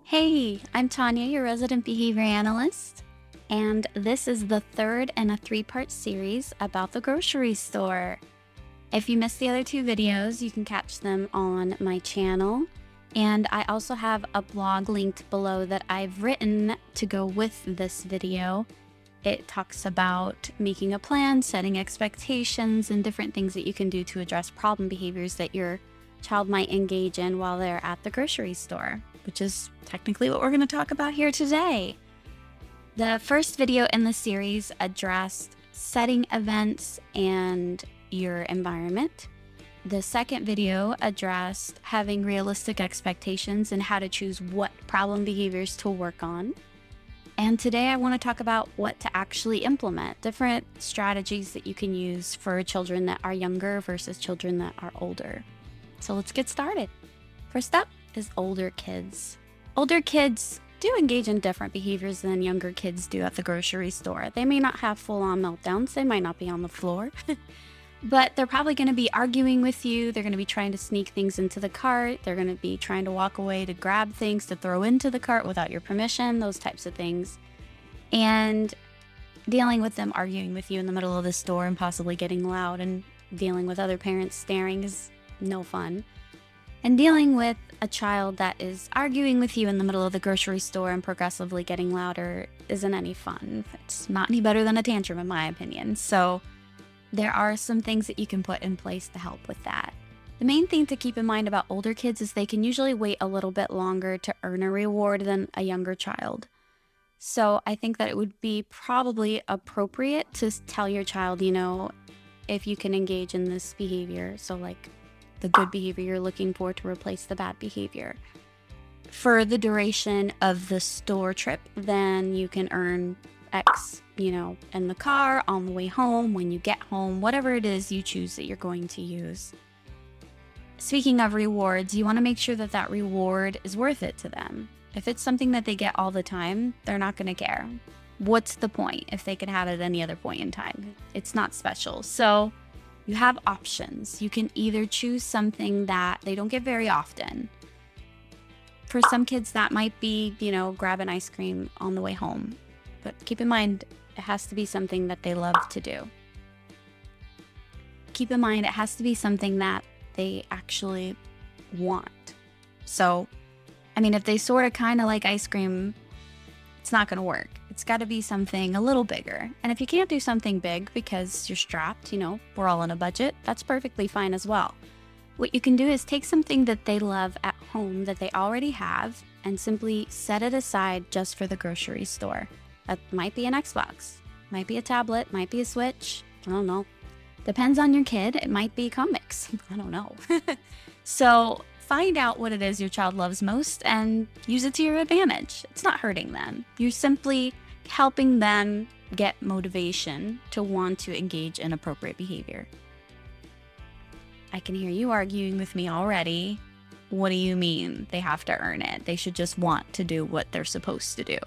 Hey, I'm Tanya, your resident behavior analyst, and this is the third in a three-part series about the grocery store. If you missed the other two videos, you can catch them on my channel, and I also have a blog linked below that I've written to go with this video. It talks about making a plan, setting expectations, and different things that you can do to address problem behaviors that your child might engage in while they're at the grocery store, which is technically what we're going to talk about here today. The first video in the series addressed setting events and your environment. The second video addressed having realistic expectations and how to choose what problem behaviors to work on. And today I want to talk about what to actually implement, different strategies that you can use for children that are younger versus children that are older. So let's get started. First up is older kids. Older kids do engage in different behaviors than younger kids do at the grocery store. They may not have full-on meltdowns. They might not be on the floor, but they're probably going to be arguing with you. They're going to be trying to sneak things into the cart. They're going to be trying to walk away to grab things to throw into the cart without your permission, those types of things. And dealing with them arguing with you in the middle of the store and possibly getting loud and dealing with other parents staring is no fun. And dealing with a child that is arguing with you in the middle of the grocery store and progressively getting louder isn't any fun. It's not any better than a tantrum, in my opinion. So there are some things that you can put in place to help with that. The main thing to keep in mind about older kids is they can usually wait a little bit longer to earn a reward than a younger child. So I think that it would be probably appropriate to tell your child, if you can engage in this behavior. So like the good behavior you're looking for to replace the bad behavior. For the duration of the store trip, then you can earn X, in the car, on the way home, when you get home, whatever it is you choose that you're going to use. Speaking of rewards, you want to make sure that that reward is worth it to them. If it's something that they get all the time, they're not going to care. What's the point if they can have it at any other point in time? It's not special. So you have options. You can either choose something that they don't get very often. For some kids, that might be, grab an ice cream on the way home. But keep in mind, it has to be something that they love to do. Keep in mind, it has to be something that they actually want. So, if they sort of kind of like ice cream, it's not going to work. It's got to be something a little bigger. And if you can't do something big because you're strapped, we're all on a budget, that's perfectly fine as well. What you can do is take something that they love at home that they already have and simply set it aside just for the grocery store. That might be an Xbox, might be a tablet, might be a Switch. I don't know. Depends on your kid. It might be comics. I don't know. So find out what it is your child loves most and use it to your advantage. It's not hurting them. You're simply helping them get motivation to want to engage in appropriate behavior. I can hear you arguing with me already. What do you mean they have to earn it? They should just want to do what they're supposed to do.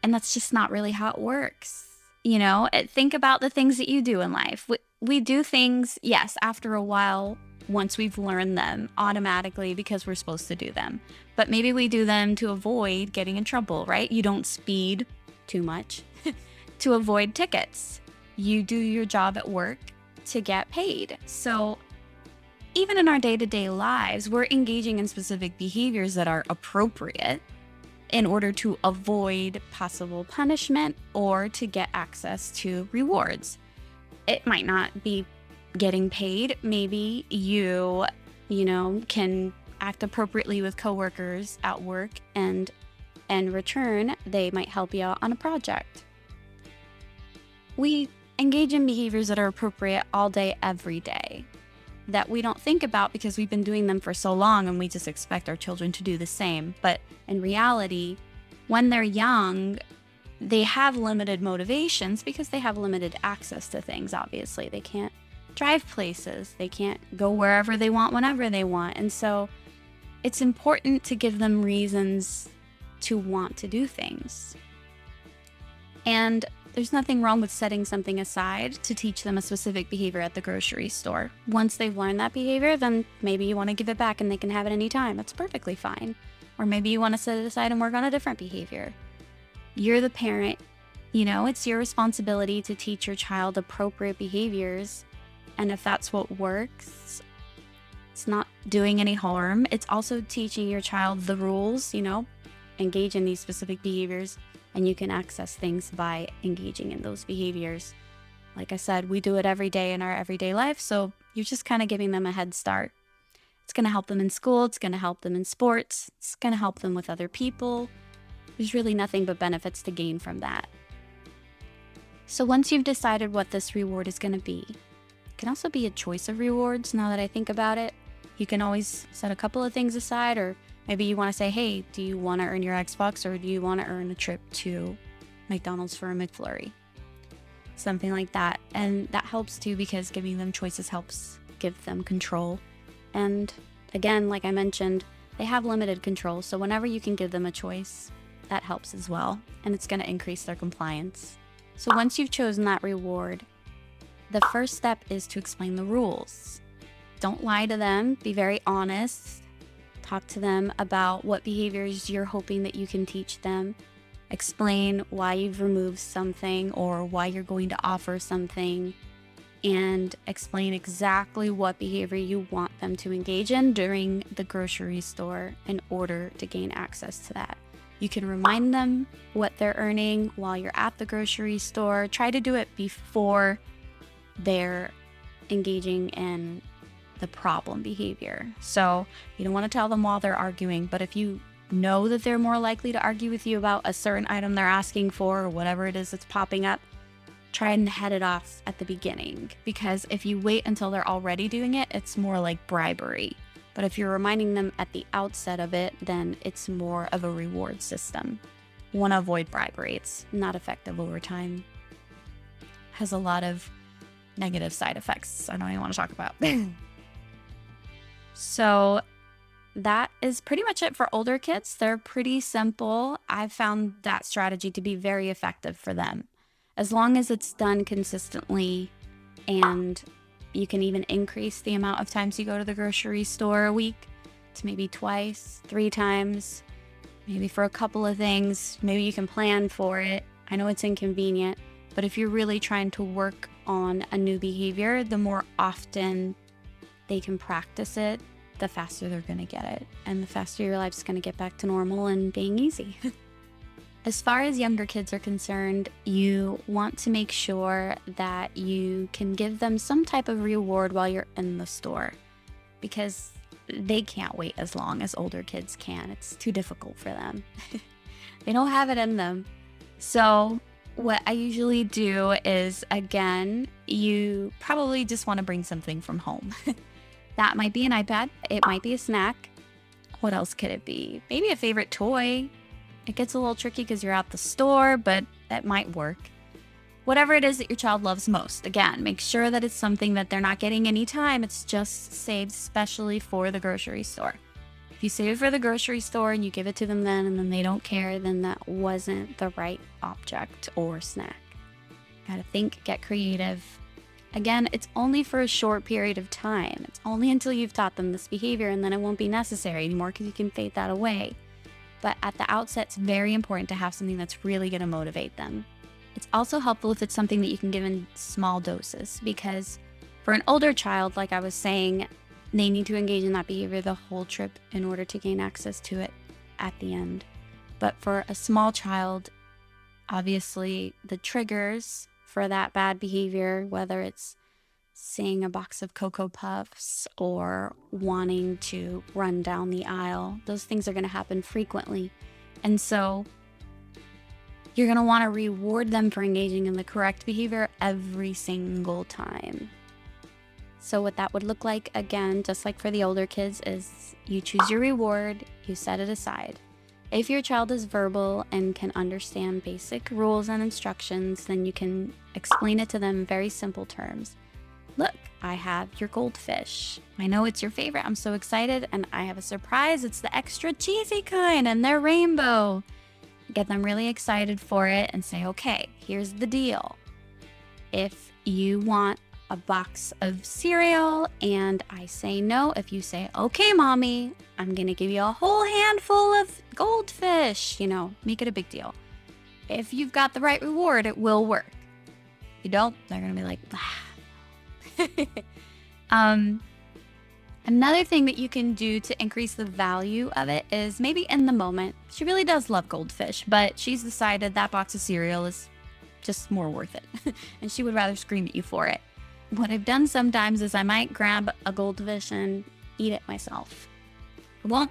And that's just not really how it works. Think about the things that you do in life. We do things, yes, after a while, once we've learned them automatically because we're supposed to do them. But maybe we do them to avoid getting in trouble, right? You don't speed too much to avoid tickets. You do your job at work to get paid. So even in our day-to-day lives, we're engaging in specific behaviors that are appropriate in order to avoid possible punishment or to get access to rewards. It might not be getting paid. Maybe you can act appropriately with coworkers at work, and in return, they might help you out on a project. We engage in behaviors that are appropriate all day, every day, that we don't think about because we've been doing them for so long and we just expect our children to do the same. But in reality, when they're young, they have limited motivations because they have limited access to things, obviously. They can't drive places. They can't go wherever they want, whenever they want. And so it's important to give them reasons to want to do things. And there's nothing wrong with setting something aside to teach them a specific behavior at the grocery store. Once they've learned that behavior, then maybe you want to give it back and they can have it anytime. That's perfectly fine. Or maybe you want to set it aside and work on a different behavior. You're the parent. It's your responsibility to teach your child appropriate behaviors. And if that's what works, it's not doing any harm. It's also teaching your child the rules, engage in these specific behaviors, and you can access things by engaging in those behaviors. Like I said, we do it every day in our everyday life, so you're just kind of giving them a head start. It's going to help them in school, it's going to help them in sports, it's going to help them with other people. There's really nothing but benefits to gain from that. So once you've decided what this reward is going to be, it can also be a choice of rewards now that I think about it. You can always set a couple of things aside, or maybe you want to say, hey, do you want to earn your Xbox or do you want to earn a trip to McDonald's for a McFlurry? Something like that. And that helps too, because giving them choices helps give them control. And again, like I mentioned, they have limited control. So whenever you can give them a choice, that helps as well. And it's going to increase their compliance. So once you've chosen that reward, the first step is to explain the rules. Don't lie to them. Be very honest. Talk to them about what behaviors you're hoping that you can teach them. Explain why you've removed something or why you're going to offer something. And explain exactly what behavior you want them to engage in during the grocery store in order to gain access to that. You can remind them what they're earning while you're at the grocery store. Try to do it before they're engaging in the problem behavior. So you don't want to tell them while they're arguing, but if you know that they're more likely to argue with you about a certain item they're asking for or whatever it is that's popping up, try and head it off at the beginning. Because if you wait until they're already doing it, it's more like bribery. But if you're reminding them at the outset of it, then it's more of a reward system. You want to avoid bribery. It's not effective over time. Has a lot of negative side effects I don't even want to talk about. So that is pretty much it for older kids. They're pretty simple. I've found that strategy to be very effective for them. As long as it's done consistently, and you can even increase the amount of times you go to the grocery store a week to maybe twice, 3 times, maybe for a couple of things. Maybe you can plan for it. I know it's inconvenient, but if you're really trying to work on a new behavior, the more often they can practice it, the faster they're going to get it. And the faster your life's going to get back to normal and being easy. As far as younger kids are concerned, you want to make sure that you can give them some type of reward while you're in the store, because they can't wait as long as older kids can. It's too difficult for them. They don't have it in them. So what I usually do is, again, you probably just want to bring something from home. That might be an iPad. It might be a snack. What else could it be? Maybe a favorite toy. It gets a little tricky because you're at the store, but that might work. Whatever it is that your child loves most. Again, make sure that it's something that they're not getting anytime. It's just saved specially for the grocery store. If you save it for the grocery store and you give it to them then and then they don't care, then that wasn't the right object or snack. Gotta think, get creative. Again, it's only for a short period of time. It's only until you've taught them this behavior, and then it won't be necessary anymore because you can fade that away. But at the outset, it's very important to have something that's really going to motivate them. It's also helpful if it's something that you can give in small doses, because for an older child, like I was saying, they need to engage in that behavior the whole trip in order to gain access to it at the end. But for a small child, obviously the triggers for that bad behavior, whether it's seeing a box of Cocoa Puffs or wanting to run down the aisle, those things are going to happen frequently. And so you're going to want to reward them for engaging in the correct behavior every single time. So what that would look like, again, just like for the older kids, is you choose your reward, you set it aside. If your child is verbal and can understand basic rules and instructions, then you can explain it to them in very simple terms. Look, I have your goldfish. I know it's your favorite. I'm so excited. And I have a surprise. It's the extra cheesy kind and they're rainbow. get them really excited for it and say, okay, here's the deal. If you want a box of cereal and I say no, if you say, okay, mommy, I'm going to give you a whole handful of goldfish, make it a big deal. If you've got the right reward, it will work. If you don't, they're going to be like, Another thing that you can do to increase the value of it is maybe in the moment, she really does love goldfish, but she's decided that box of cereal is just more worth it. And she would rather scream at you for it. What I've done sometimes is I might grab a goldfish and eat it myself. I won't,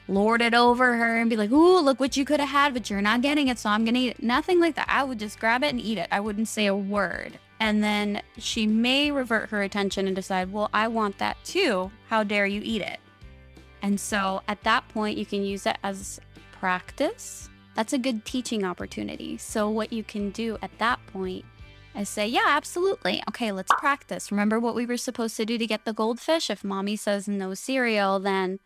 lord it over her and be like, ooh, look what you could have had, but you're not getting it, so I'm going to eat it. Nothing like that. I would just grab it and eat it. I wouldn't say a word. And then she may revert her attention and decide, well, I want that too. How dare you eat it? And so at that point, you can use it as practice. That's a good teaching opportunity. So what you can do at that point is say, yeah, absolutely. Okay, let's practice. Remember what we were supposed to do to get the goldfish? If mommy says no cereal, then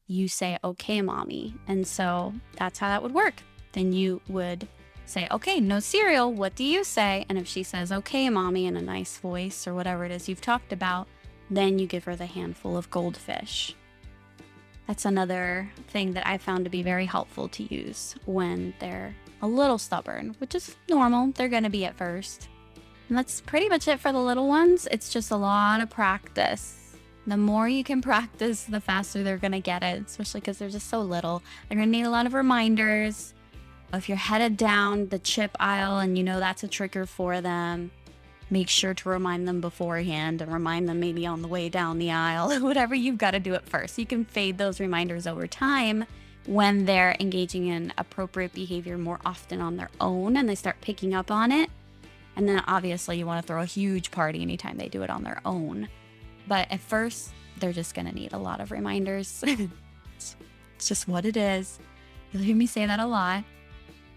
you say, okay, mommy. And so that's how that would work. Then you would say, okay, no cereal. What do you say? And if she says, okay, mommy, in a nice voice or whatever it is you've talked about, then you give her the handful of goldfish. That's another thing that I found to be very helpful to use when they're a little stubborn, which is normal. They're going to be at first. And that's pretty much it for the little ones. It's just a lot of practice. The more you can practice, the faster they're going to get it, especially because they're just so little. They're going to need a lot of reminders. If you're headed down the chip aisle and that's a trigger for them, make sure to remind them beforehand and remind them maybe on the way down the aisle, whatever, you've got to do it first. You can fade those reminders over time when they're engaging in appropriate behavior more often on their own and they start picking up on it. And then obviously you want to throw a huge party anytime they do it on their own. But at first, they're just going to need a lot of reminders. It's just what it is. You'll hear me say that a lot.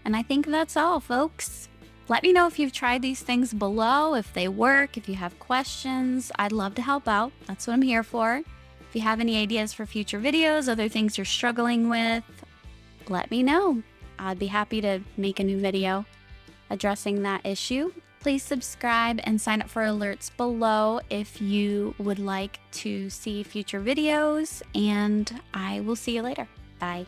And I think that's all, folks. Let me know if you've tried these things below, if they work, if you have questions. I'd love to help out. That's what I'm here for. If you have any ideas for future videos, other things you're struggling with, let me know. I'd be happy to make a new video addressing that issue. Please subscribe and sign up for alerts below if you would like to see future videos, and I will see you later. Bye.